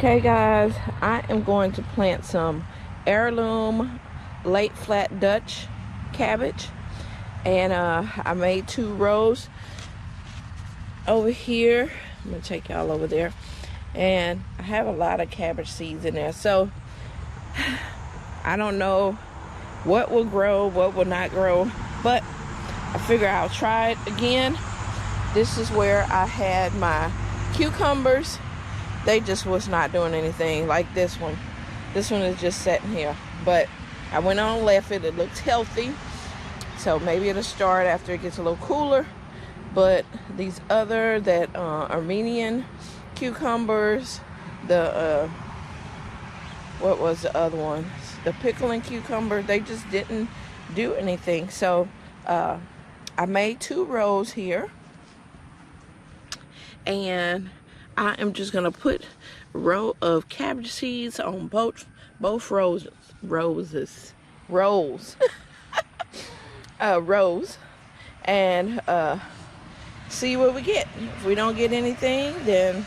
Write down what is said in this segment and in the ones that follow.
Okay guys, I am going to plant some heirloom late flat Dutch cabbage, and I made 2 rows over here. I'm gonna take y'all over there, and I have a lot of cabbage seeds in there, so I don't know what will grow, what will not grow, but I figure I'll try it again. This is where I had my cucumbers. They just was not doing anything. Like this one is just sitting here, but I went on and left it. It looks healthy, so maybe it'll start after it gets a little cooler. But these other that Armenian cucumbers, the what was the other one, the pickling cucumber, they just didn't do anything. So I made 2 rows here, and I am just gonna put a row of cabbage seeds on both rows, and see what we get. If we don't get anything, then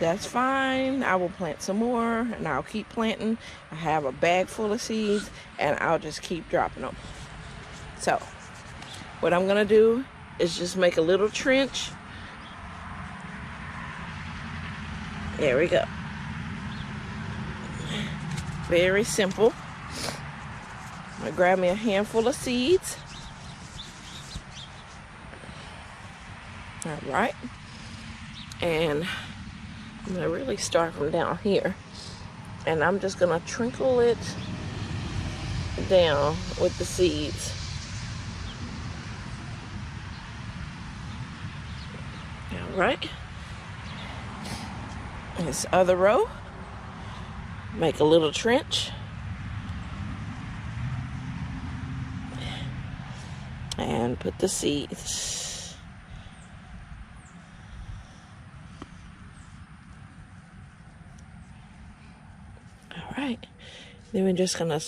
that's fine. I will plant some more, and I'll keep planting. I have a bag full of seeds, and I'll just keep dropping them. So what I'm gonna do is just make a little trench. There we go. Very simple. I'm gonna grab me a handful of seeds. All right. And I'm gonna really start from down here. And I'm just gonna trickle it down with the seeds. All right. This other row, make a little trench, and put the seeds. All right, then we're just gonna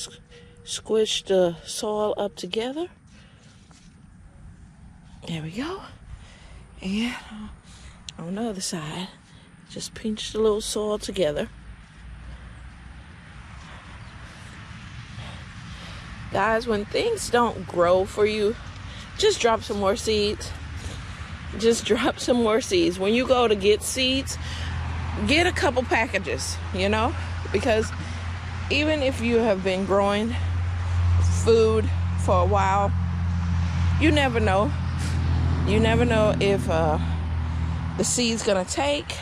squish the soil up together. There we go. And on the other side, just pinch the little soil together. Guys, when things don't grow for you, just drop some more seeds. Just drop some more seeds. When you go to get seeds, get a couple packages, you know? Because even if you have been growing food for a while, you never know. You never know if the seed's gonna take.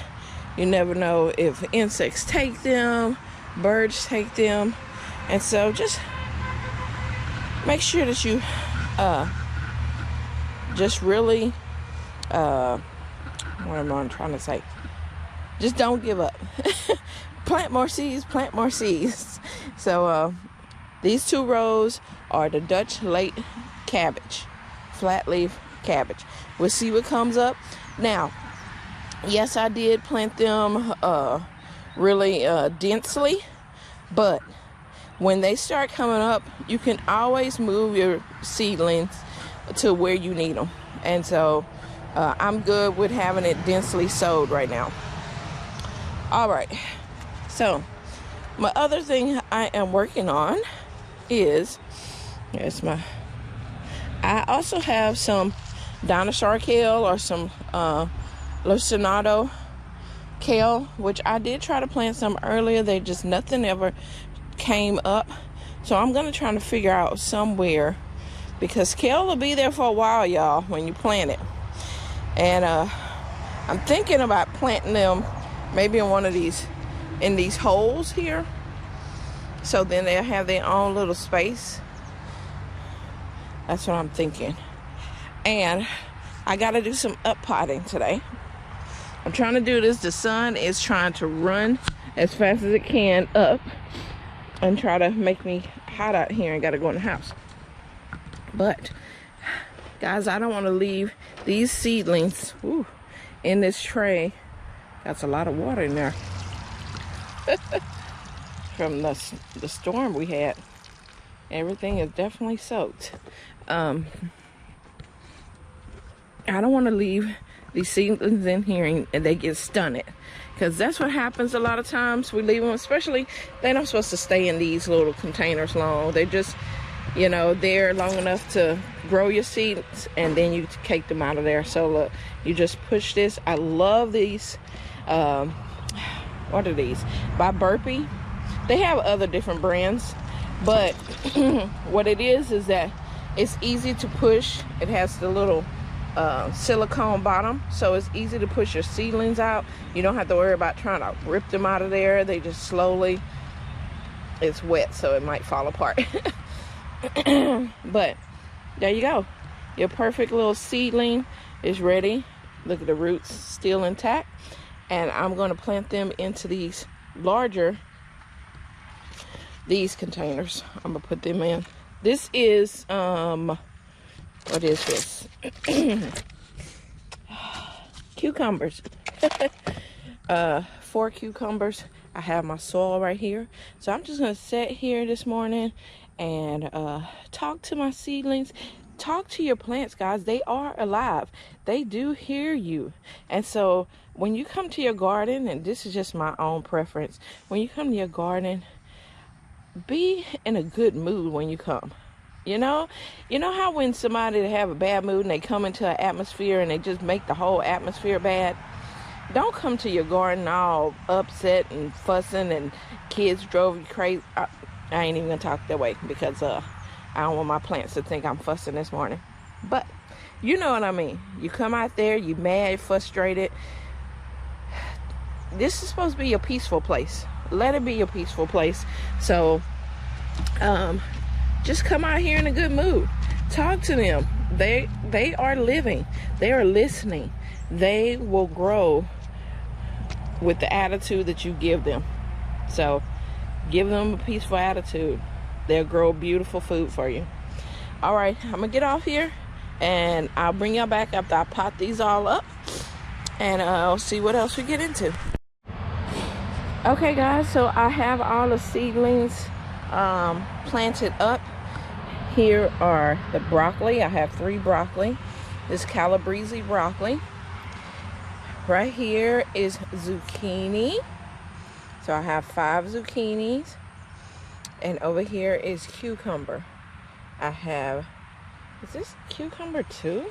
You never know if insects take them, birds take them. And so just make sure that you just really, what am I trying to say? Just don't give up. Plant more seeds, plant more seeds. So these 2 rows are the Dutch late cabbage, flat leaf cabbage. We'll see what comes up. Now, yes, I did plant them really densely, but when they start coming up, you can always move your seedlings to where you need them. And so I'm good with having it densely sowed right now. All right, so my other thing I am working on is, I also have some dinosaur kale, or some Lucinado kale, which I did try to plant some earlier. Nothing ever came up. So I'm gonna try to figure out somewhere, because kale will be there for a while, y'all, when you plant it. And I'm thinking about planting them maybe in one of these holes here, so then they'll have their own little space. That's what I'm thinking. And I gotta do some up potting today. I'm trying to do this. The sun is trying to run as fast as it can up and try to make me hot out here and gotta go in the house. But guys, I don't want to leave these seedlings in this tray. That's a lot of water in there from the storm we had. Everything is definitely soaked. I don't want to leave these seedlings in here and they get stunted. Because that's what happens a lot of times. We leave them, especially, they're not supposed to stay in these little containers long. They're just, you know, there long enough to grow your seeds, and then you take them out of there. So look, you just push this. I love these. What are these? By Burpee. They have other different brands, but what it is that it's easy to push. It has the little silicone bottom, so it's easy to push your seedlings out. You don't have to worry about trying to rip them out of there. They just slowly, it's wet so it might fall apart. But there you go, your perfect little seedling is ready. Look at the roots still intact, and I'm going to plant them into these larger, these containers. I'm gonna put them in. This is what is this? Cucumbers. 4 cucumbers. I have my soil right here, so I'm just gonna sit here this morning and talk to my seedlings. Talk to your plants, guys. They are alive. They do hear you. And so when you come to your garden, and this is just my own preference, when you come to your garden, be in a good mood when you come. You know how when somebody have a bad mood and they come into an atmosphere and they just make the whole atmosphere bad? Don't come to your garden all upset and fussing and kids drove you crazy. I ain't even gonna talk that way because I don't want my plants to think I'm fussing this morning. But you know what I mean. You come out there, you mad, frustrated. This is supposed to be a peaceful place. Let it be a peaceful place. So just come out here in a good mood. Talk to them. They are living. They are listening. They will grow with the attitude that you give them. So give them a peaceful attitude. They'll grow beautiful food for you. All right, I'm gonna get off here and I'll bring y'all back after I pot these all up, and I'll see what else we get into. Okay guys, so I have all the seedlings planted up. Here are the broccoli. I have 3 broccoli. This Calabrese broccoli. Right here is zucchini. So I have 5 zucchinis. And over here is cucumber. I have, is this cucumber too?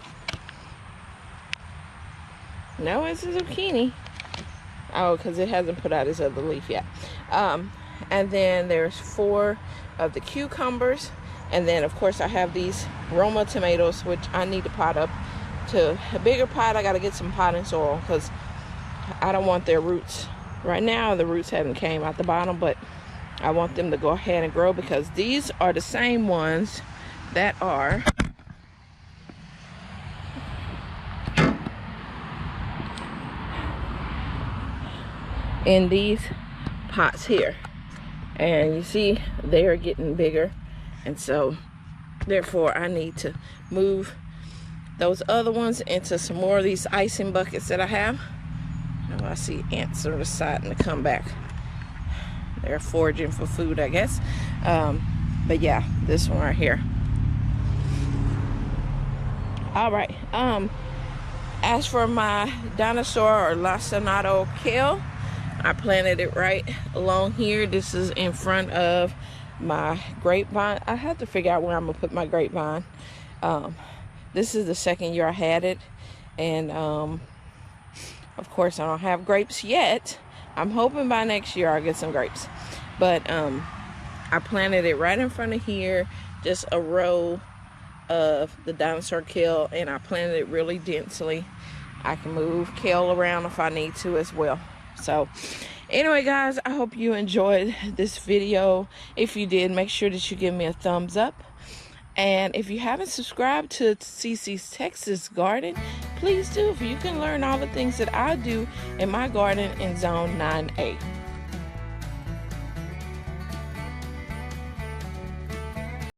No, it's a zucchini. Oh, because it hasn't put out its other leaf yet. And then there's 4 of the cucumbers. And then, of course, I have these Roma tomatoes, which I need to pot up to a bigger pot. I got to get some potting soil because I don't want their roots. Right now, the roots haven't came out the bottom, but I want them to go ahead and grow because these are the same ones that are in these pots here. And you see, they are getting bigger. And so, therefore, I need to move those other ones into some more of these icing buckets that I have. Oh, I see ants are deciding to come back. They're foraging for food, I guess. But yeah, this one right here. All right. As for my dinosaur or lacinato kale, I planted it right along here. This is in front of my grapevine. I have to figure out where I'm gonna put my grapevine. This is the 2nd year I had it, and of course I don't have grapes yet. I'm hoping by next year I'll get some grapes. But I planted it right in front of here, just a row of the dinosaur kale, and I planted it really densely. I can move kale around if I need to as well. So anyway guys, I hope you enjoyed this video. If you did, make sure that you give me a thumbs up. And if you haven't subscribed to CC's Texas Garden, please do. You can learn all the things that I do in my garden in Zone 9A.